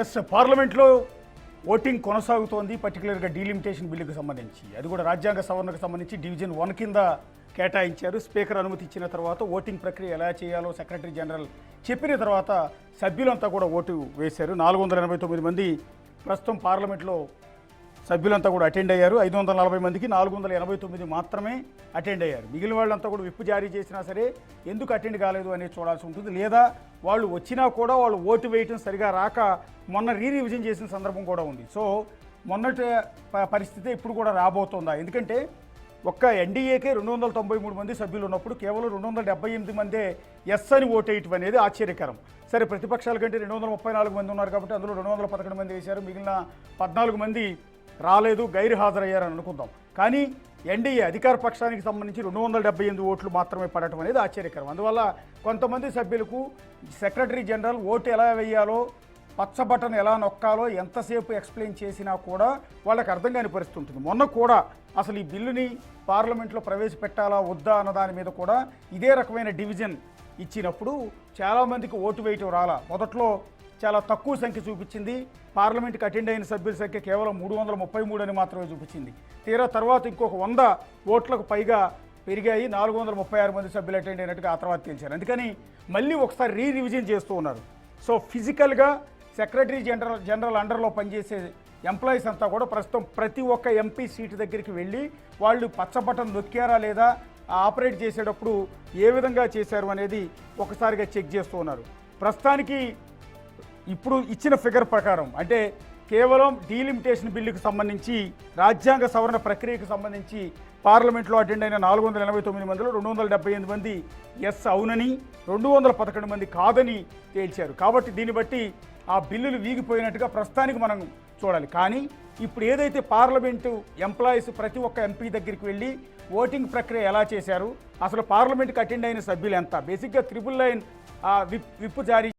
Yes, పార్లమెంట్లో voting కొనసాగుతోంది. పర్టికులర్గా డీలిమిటేషన్ బిల్లుకు సంబంధించి, అది కూడా రాజ్యాంగ సవరణకు సంబంధించి డివిజన్ 1 కింద కేటాయించారు. స్పీకర్ అనుమతి ఇచ్చిన తర్వాత ఓటింగ్ ప్రక్రియ ఎలా చేయాలో సెక్రటరీ జనరల్ చెప్పిన తర్వాత సభ్యులంతా కూడా ఓటు వేశారు. 489 మంది ప్రస్తుతం పార్లమెంట్లో సభ్యులంతా కూడా అటెండ్ అయ్యారు. 540 మందికి 489 మాత్రమే అటెండ్ అయ్యారు. మిగిలిన వాళ్ళంతా కూడా విప్ జారీ చేసినా సరే ఎందుకు అటెండ్ కాలేదు అనేది చూడాల్సి ఉంటుంది. లేదా వాళ్ళు వచ్చినా కూడా వాళ్ళు ఓటు వేయటం సరిగా రాక మొన్న రివిజన్ చేసిన సందర్భం కూడా ఉంది. సో మొన్నటి పరిస్థితి ఇప్పుడు కూడా రాబోతుందా? ఎందుకంటే ఒక్క ఎన్డీఏకే 293 మంది సభ్యులు ఉన్నప్పుడు కేవలం 278 మందే ఎస్ అని ఓటేయటం అనేది ఆశ్చర్యకరం. సరే, ప్రతిపక్షాల కంటే 234 మంది ఉన్నారు కాబట్టి అందులో 211 మంది వేశారు, మిగిలిన 14 మంది రాలేదు, గైరు హాజరయ్యారని అనుకుందాం. కానీ ఎన్డీఏ అధికార పక్షానికి సంబంధించి 278 ఓట్లు మాత్రమే పడటం అనేది ఆశ్చర్యకరం. అందువల్ల కొంతమంది సభ్యులకు సెక్రటరీ జనరల్ ఓటు ఎలా వేయాలో, పచ్చ బటన్ ఎలా నొక్కాలో ఎంతసేపు ఎక్స్ప్లెయిన్ చేసినా కూడా వాళ్ళకి అర్థం కాని పరిస్థితి ఉంటుంది. మొన్న కూడా అసలు ఈ బిల్లుని పార్లమెంట్లో ప్రవేశపెట్టాలా వద్దా అన్న దాని మీద కూడా ఇదే రకమైన డివిజన్ ఇచ్చినప్పుడు చాలామందికి ఓటు వేయటం రాలా. మొదట్లో చాలా తక్కువ సంఖ్య చూపించింది. పార్లమెంట్కి అటెండ్ అయిన సభ్యుల సంఖ్య కేవలం 333 అని మాత్రమే చూపించింది. తీరా తర్వాత ఇంకొక 100 ఓట్లకు పైగా పెరిగాయి. 436 మంది సభ్యులు అటెండ్ అయినట్టుగా ఆ తర్వాత తెలిసారు. అందుకని మళ్ళీ ఒకసారి రివిజన్ చేస్తూ ఉన్నారు. సో ఫిజికల్గా సెక్రటరీ జనరల్ అండర్లో పనిచేసే ఎంప్లాయీస్ అంతా కూడా ప్రస్తుతం ప్రతి ఒక్క ఎంపీ సీటు దగ్గరికి వెళ్ళి వాళ్ళు పచ్చ బటన్ నొక్కారా లేదా, ఆపరేట్ చేసేటప్పుడు ఏ విధంగా చేశారు అనేది ఒకసారిగా చెక్ చేస్తూ ఉన్నారు. ప్రస్తుతానికి ఇప్పుడు ఇచ్చిన ఫిగర్ ప్రకారం అంటే కేవలం డీలిమిటేషన్ బిల్లుకు సంబంధించి రాజ్యాంగ సవరణ ప్రక్రియకు సంబంధించి పార్లమెంట్లో అటెండ్ అయిన 489 మందిలో 278 మంది ఎస్ అవునని, 211 మంది కాదని తేల్చారు. కాబట్టి దీన్ని బట్టి ఆ బిల్లులు వీగిపోయినట్టుగా ప్రస్తుతానికి మనం చూడాలి. కానీ ఇప్పుడు ఏదైతే పార్లమెంటు ఎంప్లాయీస్ ప్రతి ఒక్క ఎంపీ దగ్గరికి వెళ్ళి ఓటింగ్ ప్రక్రియ ఎలా చేశారు, అసలు పార్లమెంట్కి అటెండ్ అయిన సభ్యులు ఎంత, బేసిక్గా 999 విప్ జారీ